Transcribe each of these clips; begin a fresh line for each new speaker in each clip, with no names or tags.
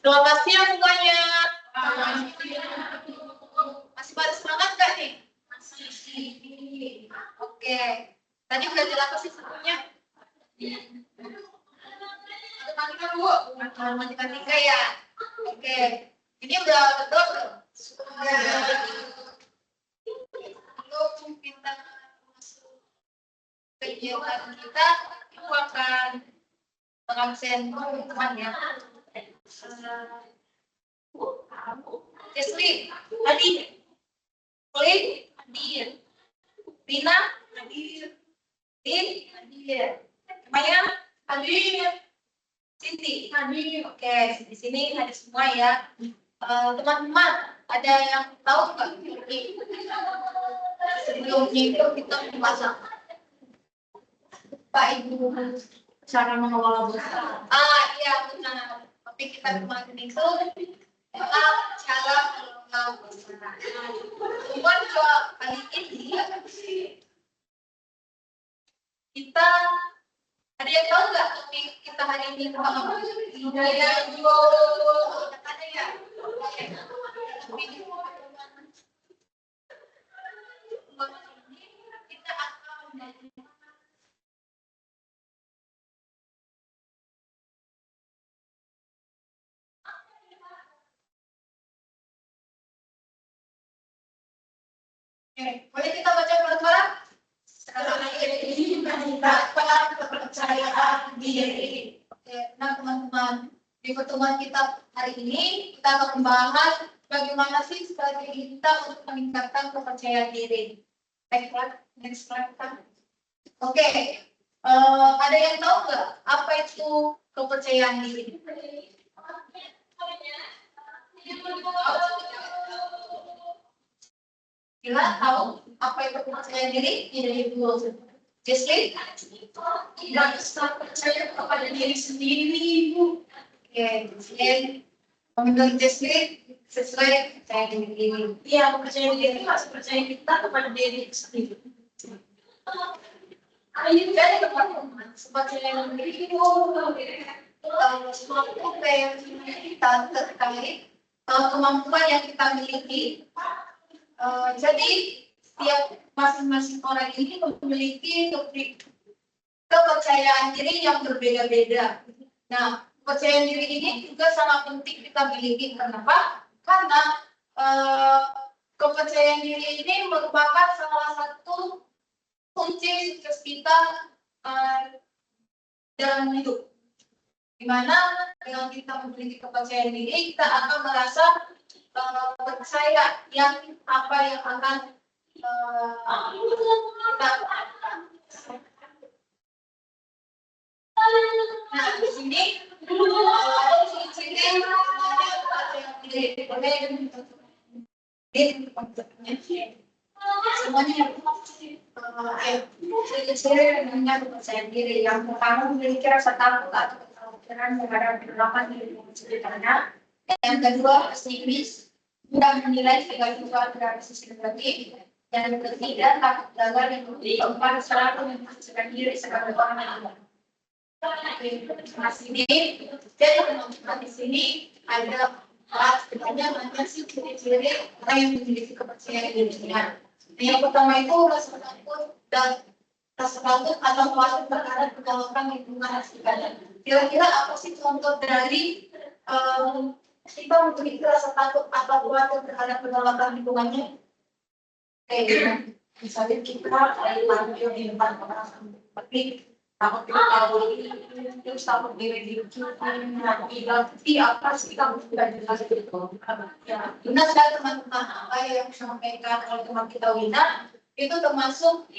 Selamat siang semuanya. Masih pada semangat nggak nih? Masih. Oke. Tadi udah jelas sih sebelumnya. Matematika Bu. Matematika ya. Oke. Ini udah betul belum? Belum kita masuk kegiatan kita, itu akan mengabsen teman ya. Jesli, hadir. Klik, hadir. Rina, hadir. Din, hadir. Maya, hadir. Siti, hadir. Oke, di sini hadir semua ya. Teman-teman, ada yang tahu nggak? Sebelumnya itu kita membahas Pak Ibu cara mengelola bursa. Iya benar. Tapi kita kemarin itu cara mengelola bursa. Cuman kali ini kita ada yang tahu nggak topik kita hari ini tentang apa? Ada ya. Kita akan boleh kita baca bareng-bareng? Sekarang ini meningkatkan kepercayaan diri. Oke, nah teman-teman, di pertemuan kita hari ini kita akan membahas bagaimana sih strategi kita untuk meningkatkan kepercayaan diri. Next slide. Oke, ada yang tahu nggak apa itu kepercayaan diri? Bila tahu apa itu kepercayaan diri? Jadi dulu. Jesli, tidak bisa percaya kepada diri sendiri, Bu. Oke, Jesli. Menurut Jesli, sesuai percaya diri. Iya, kepercayaan diri harus percaya kita kepada diri sendiri. Ayo jadi teman-teman, percaya diri itu suatu yang kita terkait kemampuan yang kita miliki. Jadi setiap masing-masing orang ini memiliki kepercayaan diri yang berbeda-beda. Nah, kepercayaan diri ini juga sangat penting kita miliki. Kenapa? Karena kepercayaan diri ini merupakan salah satu kunci sukses kita dalam hidup. Dimana dengan kita memiliki kepercayaan diri, kita akan merasa percaya yang apa yang akan kita. Nah, di sini ada ciri-ciri semuanya ciri-ciri dengan kepercayaan diri. Yang pertama memiliki rasa takut atau kekhawatiran menghadapi penolakan dari sekitarnya. Yang kedua pesimis, mudah menilai segala sesuatu dari sisi negatif. Yang ketiga takut gagal. Yang keempat selalu memposisikan diri sebagai orang yang lemah. Jadi teman-teman di sini ada banyak sih ciri-ciri orang yang memiliki kepercayaan dirinya. Yang pertama itu rasa takut atau khawatir terhadap penolakan lingkungan sekitar. Kira-kira apa sih contoh dari kita memiliki rasa takut atau khawatir terhadap penolakan lingkungannya? Misalnya kita tampil di depan orang, tapi takut terus takut diri tapi apa sih kamu sudah jelas gitu? Ya, benar sekali teman-teman. Apa yang disampaikan oleh teman kita Wina itu termasuk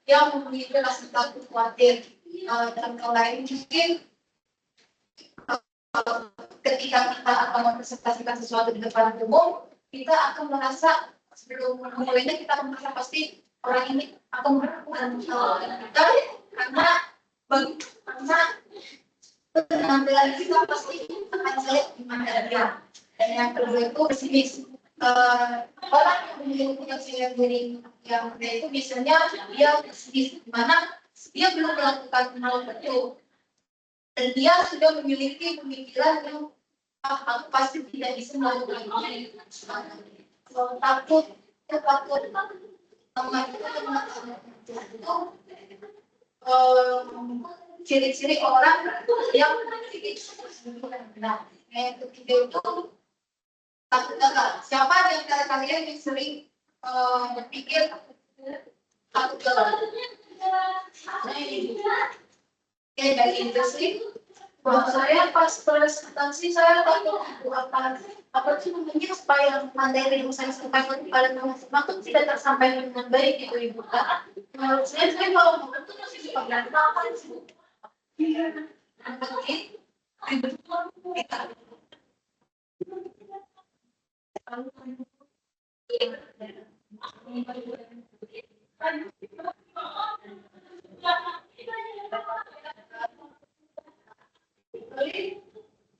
yang memiliki rasa takut khawatir. Dan kalau lain mungkin ketika kita akan mempresentasikan sesuatu di depan umum, kita akan merasa sebelum memulainya kita akan merasa pasti orang ini akan melakukan kita karena penampilan kita pasti akan jelek di mata dia. Dan yang kedua itu pesimis. orang yang memiliki percaya diri yang rendah itu biasanya dia di mana dia belum melakukan hal itu dan dia sudah memiliki pemikiran yang aku pasti tidak bisa melakukan ini. Takut, takut sama itu ciri-ciri orang yang memiliki nah yang ketiga itu takut gagal. Siapa di antara kalian yang sering berpikir takut gagal? Oke, dari industri. Wah, saya pas presentasi saya takut apa sih mungkin supaya materi yang saya sampaikan kepada teman-teman itu tidak tersampaikan dengan baik gitu Ibu Kak. Menurut saya kalau ngomong itu masih suka berantakan sih. Iya.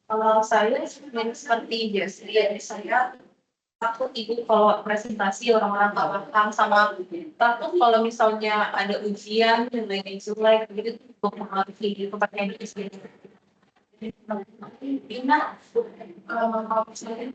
Kalau saya seperti Jasri ya, saya takut ibu kalau presentasi orang-orang tak paham sama takut kalau misalnya ada ujian dan lain sebagainya gitu mempengaruhi di tempatnya di sini. Bina, kalau misalnya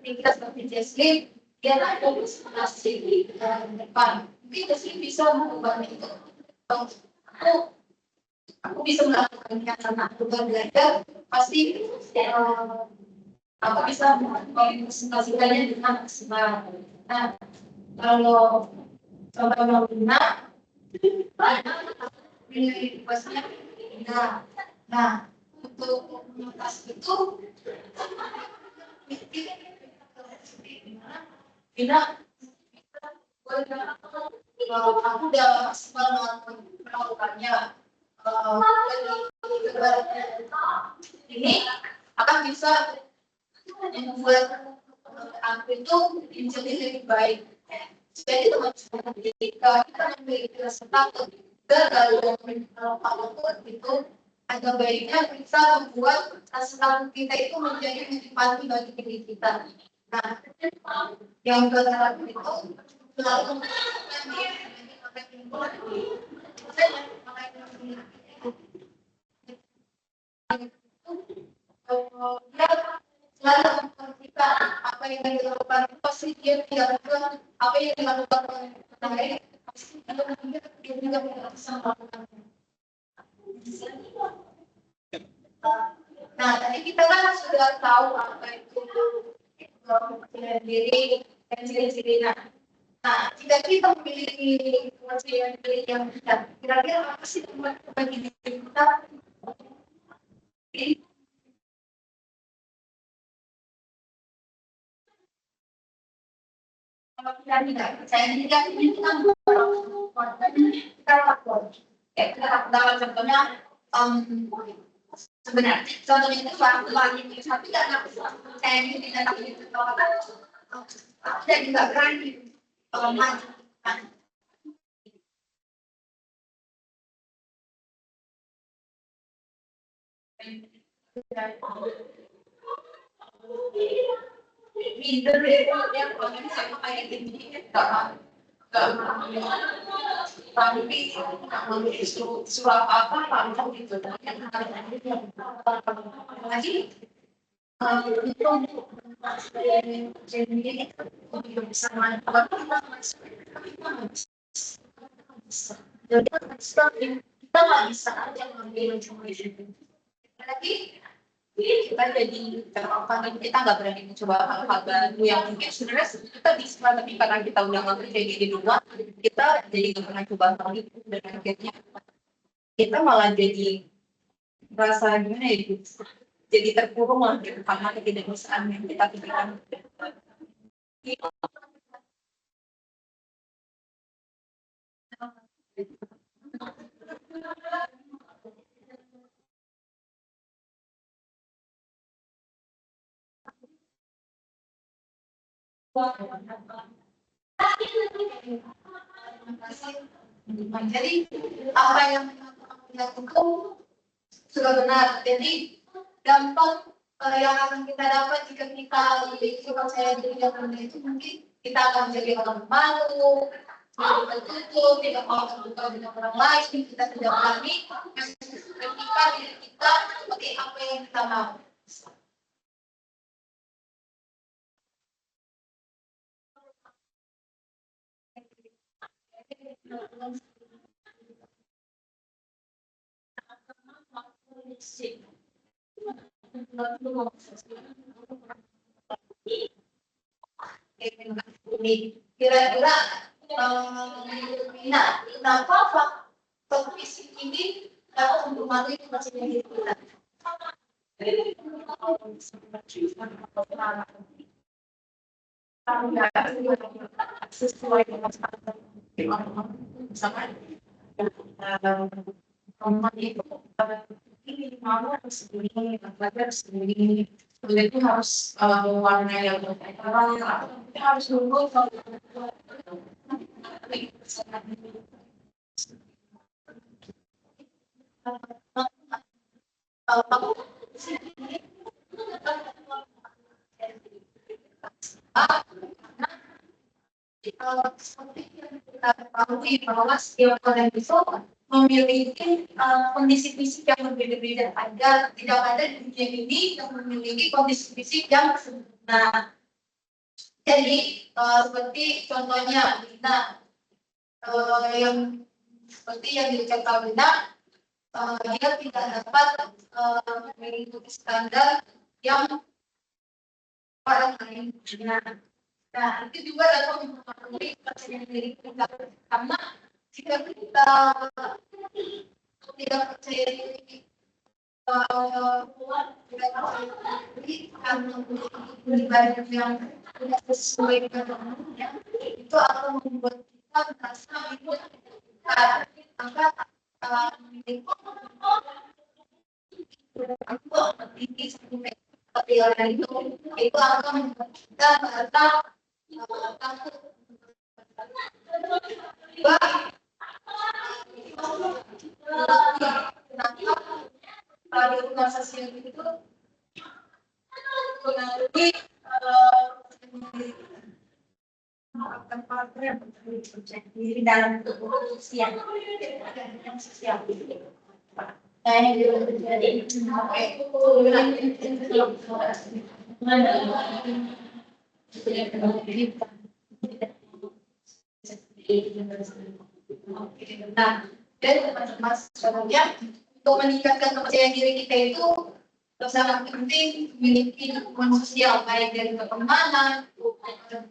ketika seperti Jasmine dia ada presentasi di depan mungkin Jasmine bisa mengubah itu aku bisa melakukannya karena aku belajar pasti aku bisa mempresentasikannya dengan maksimal. Nah kalau coba Lina pilih pasnya nah untuk mengentas itu Bina, aku udah maksimal melakukannya. Ini akan bisa membuat aku itu menjadi lebih baik. Jadi teman-teman ketika kita memiliki rasa takut gagal dalam apapun itu ada baiknya kita membuat rasa takut kita itu menjadi motivasi bagi diri kita. Nah, yang kedua itu selalu selalu memperhatikan apa yang dilakukan pasti dia tidak lakukan apa yang dilakukan oleh orang lain pasti dia juga tidak bisa melakukannya. Nah, tadi kita kan sudah tahu apa itu kepercayaan diri dan ciri-cirinya. Nah, jika kita memiliki kepercayaan diri yang besar, kira-kira apa sih teman-teman diri kita? Kalau kita tidak percaya diri, kita lakukan. Kita dalam contohnya, sebenarnya contohnya itu suatu lagi tapi nggak percaya diri tidak takut dan juga berani maju. Minder yang kalau misalnya kayak gini nggak tapi nggak surat apa langsung gitu lagi itu jadi bisa jadi kita nggak bisa aja ngambil cuma itu lagi kita jadi terpampang kita nggak berani mencoba hal-hal baru yang mungkin sebenarnya kita bisa tapi karena kita udah nggak kerja di rumah kita jadi nggak pernah coba hal itu dan akhirnya kita malah jadi merasa gimana ya gitu
jadi terkurung lah gitu karena ketidakbisaan yang kita pikirkan.
Jadi apa yang lakukan sudah benar. Jadi dampak yang akan kita dapat jika kita memiliki percaya diri yang rendah itu mungkin kita akan menjadi orang malu, tidak tertutup, tidak mau terbuka dengan orang lain, kita tidak berani ketika diri kita seperti apa yang kita mau. Kira-kira kenapa fisik ini dapat mempengaruhi kepercayaan diri kita? Sesuai dengan misalkan itu ini mau harus segini, harus segini, itu harus warna yang terang atau kita harus nunggu kalau seperti yang kita ketahui bahwa setiap orang itu memiliki kondisi fisik yang berbeda-beda. Tidak ada di dunia ini yang memiliki kondisi fisik yang sempurna. Jadi seperti contohnya Lina, yang seperti yang dikatakan Lina, dia tidak dapat mengikuti standar yang orang lain punya. Nah, itu juga dapat mempengaruhi kepercayaan diri kita karena jika kita tidak percaya diri karena pribadi yang tidak sesuai dengan umumnya, itu akan membuat kita merasa itu maka aku tinggi seperti orang itu akan membuat kita merasa takut. Pada rumah sosial itu mengalami tempat yang percaya diri dalam tubuh sosial. Yang terjadi nah, dan teman-teman sebenarnya untuk meningkatkan kepercayaan diri kita itu sangat penting memiliki dukungan sosial baik dari pertemanan,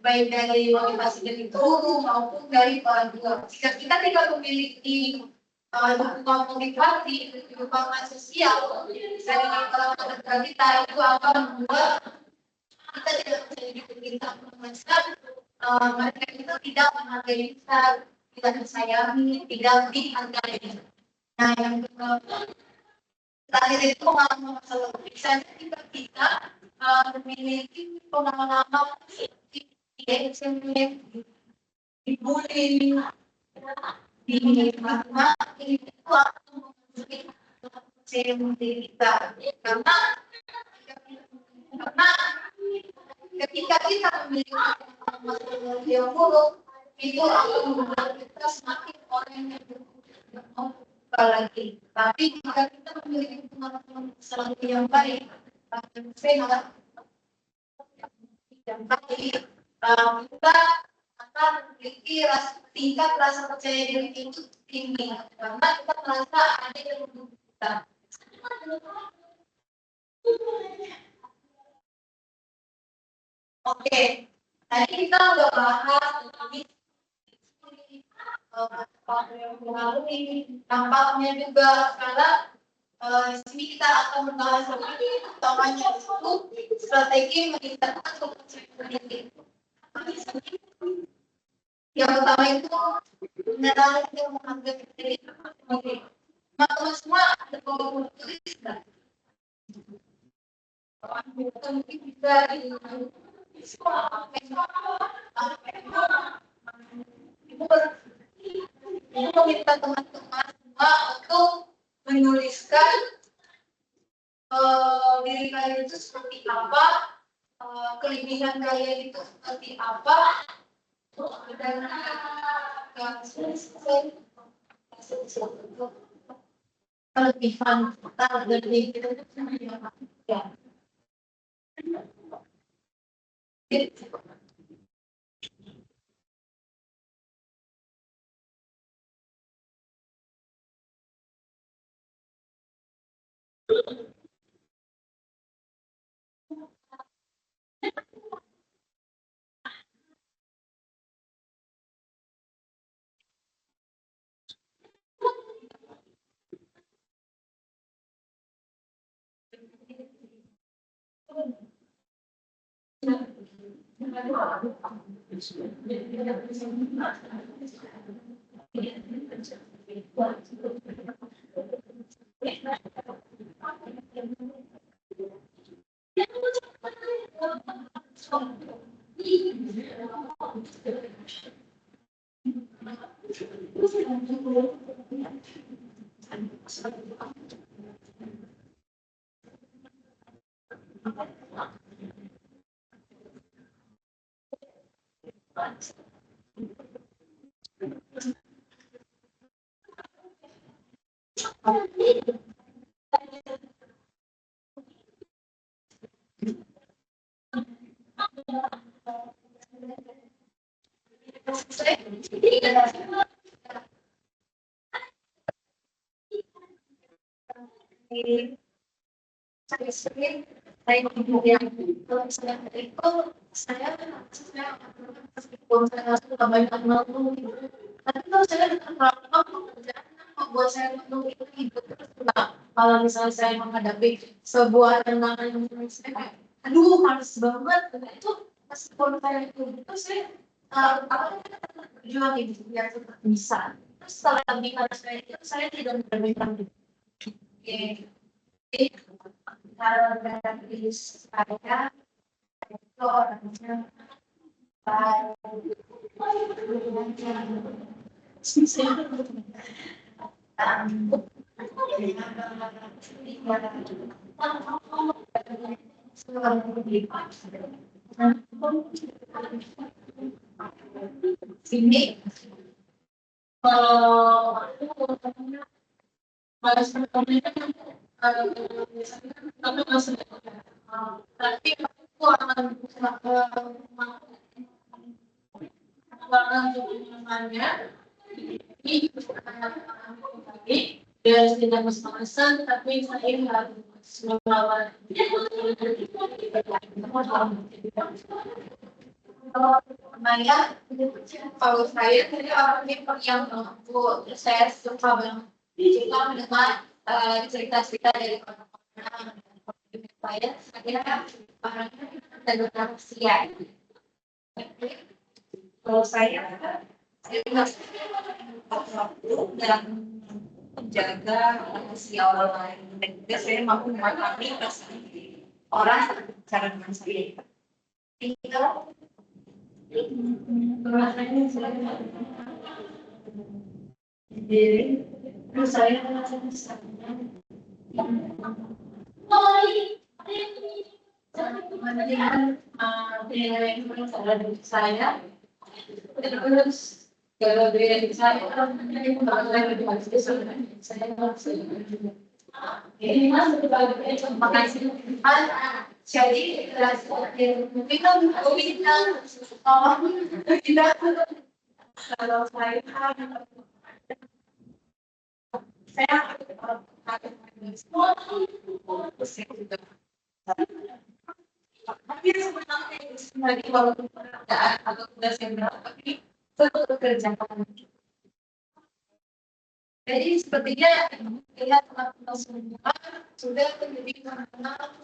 baik dari motivasi dari guru maupun dari orang tua. Jika kita tidak memiliki dukungan motivasi, dukungan sosial dari orang tua kita itu akan membuat kita tidak menjadi diri kita mengajar mereka itu tidak menghargai kita, tidak disayangi, tidak dihargai. Nah, yang terakhir itu masalah bisa kita memiliki pengalaman dibully, di mana itu akan membuat diri kita karena ketika kita memiliki pengalaman yang buruk itu akan membuat kita semakin orang yang berbuka lagi. Tapi jika kita memiliki pengalaman selalu yang baik, yang sehat, yang baik, kita akan memiliki tingkat rasa percaya diri itu tinggi karena kita merasa ada yang mendukung kita. Oke, tadi kita udah bahas tentang yang mengalami dampaknya juga. Sekarang Sini kita akan membahas lagi utamanya itu strategi meningkatkan kompetensi. Yang pertama itu mengenal yang mengambil diri. Teman-teman semua ada kelompok tulis kan? Mungkin bisa di Ibu meminta teman-teman semua untuk menuliskan diri kalian itu seperti apa, kelebihan kalian itu seperti apa, dan kelebihan dari kita itu seperti apa. Ya. Saya kemudian saya itu saya meskipun saya sudah banyak mengeluh tapi kalau saya terlalu pekerjaan membuat saya mengeluh itu hidup terus enggak. Kalau misalnya saya menghadapi sebuah tantangan yang menurut saya kayak aduh males banget itu meskipun saya itu gitu saya apa berjuang gitu biar tetap bisa terus setelah lebih pada saya itu saya tidak mendapatkan kalau dari saya itu orangnya baik. Ini kalau harus berkomunikasi tapi masih tapi aku akan menyamannya ini dia tidak mas-masan tapi saya harus melawan Maya kalau saya tadi orangnya yang mampu saya suka banget suka mendengar cerita-cerita dari orang-orang saya orangnya dan manusia. Kalau saya masih waktu dan menjaga rahasia orang lain dan juga saya mampu memahami perasaan orang saat berbicara dengan saya. Rasanya saya jadi terus saya merasa misalnya kemudian nilai saya terus kalau dari saya ini saya ini mas sebagai makasih jadi mungkin kita kalau saya tapi sebenarnya walaupun pekerjaan atau tugas yang berat tapi tetap bekerja Jadi sepertinya lihat teman-teman semua sudah lebih mengenal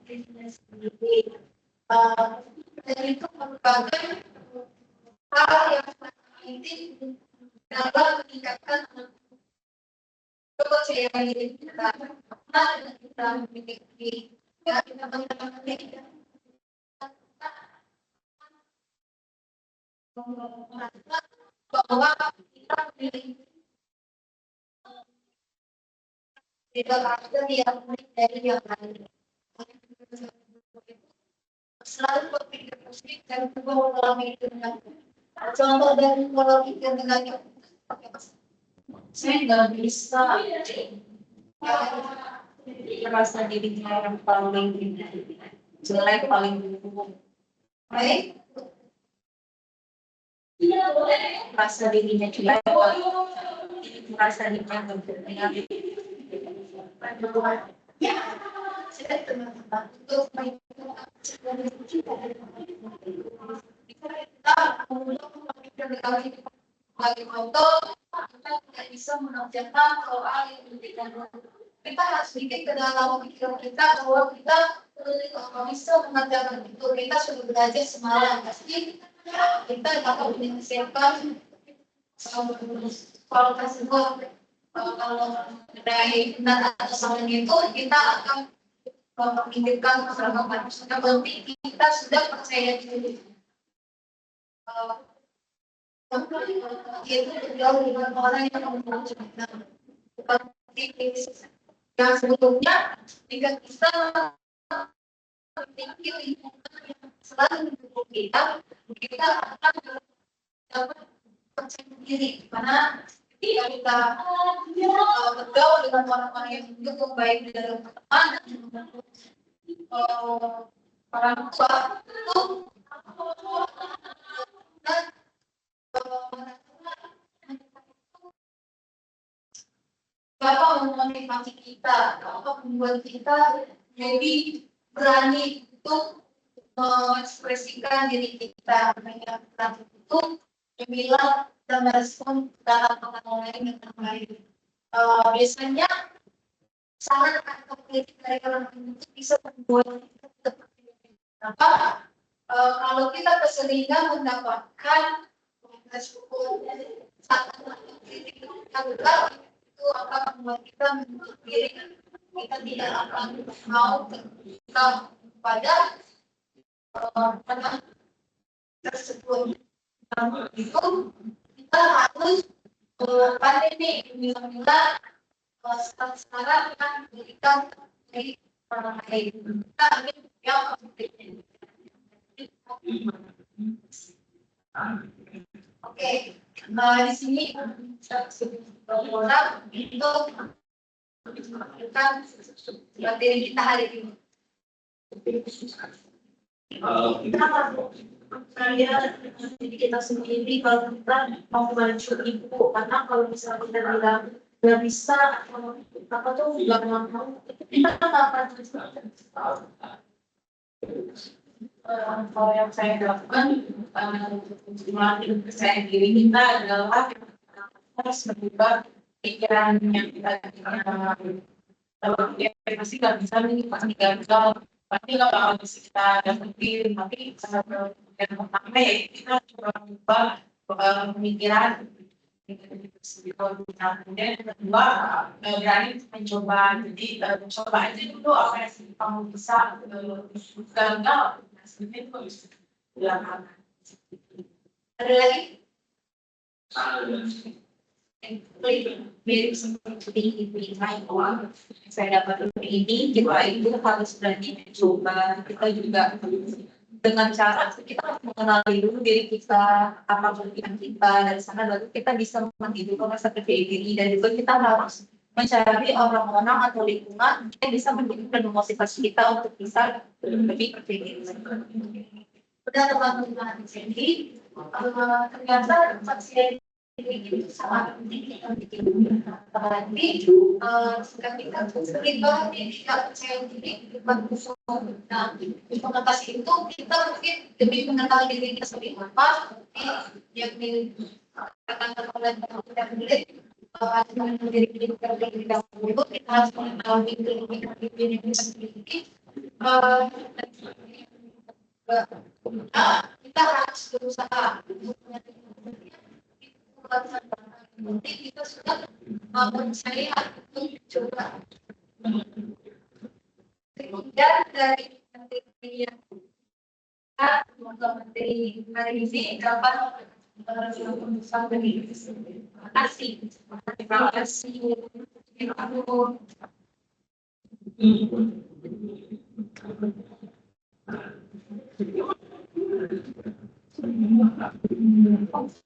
dirinya sendiri. Dan itu merupakan hal yang sangat penting dalam meningkatkan kepercayaan diri kita. Karena kita memiliki teman-teman kita bahwa kita memiliki tidak ada yang unik dari yang lain. Selalu berpikir positif dan berbawa pola pikir negatif. Contoh dari pola pikir negatif saya nggak bisa
Merasa dirinya yang paling jelek, paling buruk.
baik.
Merasa dirinya jelek, merasa dirinya berguna.
Ya, saya teman-teman untuk kita memikir negatif sebagai contoh kita tidak bisa mengerjakan soal yang diberikan. Kita harus pikir ke dalam pikiran kita bahwa kita bisa mengerjakan itu. Kita sudah belajar semalam pasti kita dapat menyelesaikan soal tersebut. Kalau dari benar atau salahnya itu kita akan memikirkan beberapa maksudnya berarti kita sudah percaya diri. Itu jauh dengan orang yang mencerita seperti yang sebelumnya jika kita memiliki lingkungan yang selalu mendukung kita akan dapat percaya diri karena ketika kita bergaul dengan orang-orang yang mendukung baik di dalam pertemanan orang tua itu dan Bapak memotivasi kita, Bapak membuat kita jadi berani untuk mengekspresikan diri kita, menyampaikan itu, memilah dan merespon dalam orang lain dengan baik. Biasanya saran atau kritik dari orang lain itu bisa membuat kita tidak kenapa? Kalau kita keseringan mendapatkan respon saran atau kritik yang berat, itu akan membuat kita menutup diri, kita tidak akan mau terbuka pada teman tersebut. Itu kita harus pandai nih memilah sekarang kan berikan dari orang lain. Kita ambil yang penting. Oke, di sini orang itu menunjukkan materi kita hari ini.
Saya jadi kita sendiri kalau kita mau bantu ibu, karena kalau misalnya kita bilang nggak bisa apa tuh nggak mau, kita nggak akan kalau yang saya lakukan melatih percaya diri kita adalah harus merubah pikiran yang kita kalau dia pasti nggak bisa nih pasti gagal, pasti nggak bakal bisa kita dapetin. Tapi yang pertama ya kita coba merubah pemikiran kemudian yang kedua berani mencoba. Jadi coba aja dulu apa yang kamu bisa, gagal hasilnya itu bisa dilakukan.
Ada lagi?
Mirip seperti ibu yang saya dapat ini, kita itu harus berani mencoba. Kita juga dengan cara kita mengenali dulu diri kita, apa kelebihan kita, dari sana baru kita bisa menghidupkan rasa percaya diri, dan juga kita harus mencari orang-orang atau lingkungan yang bisa mendukung dan memotivasi kita untuk bisa lebih percaya diri.
Udah teman-teman di sini, ternyata percaya diri itu sangat penting kita bikin. Tapi jika kita sering banget tidak percaya diri di depan musuh, nah untuk mengatasi itu kita mungkin demi mengenal diri kita seperti apa, yakni katakan oleh kita milik Dengan diri kita terlebih dahulu, kita harus mengetahui kelebihan yang kita miliki. Kita harus berusaha untuk nanti kita sudah percaya untuk coba. Dan dari materi yang semoga materi hari ini dapat sampai terima kasih. Terima kasih. Terima kasih.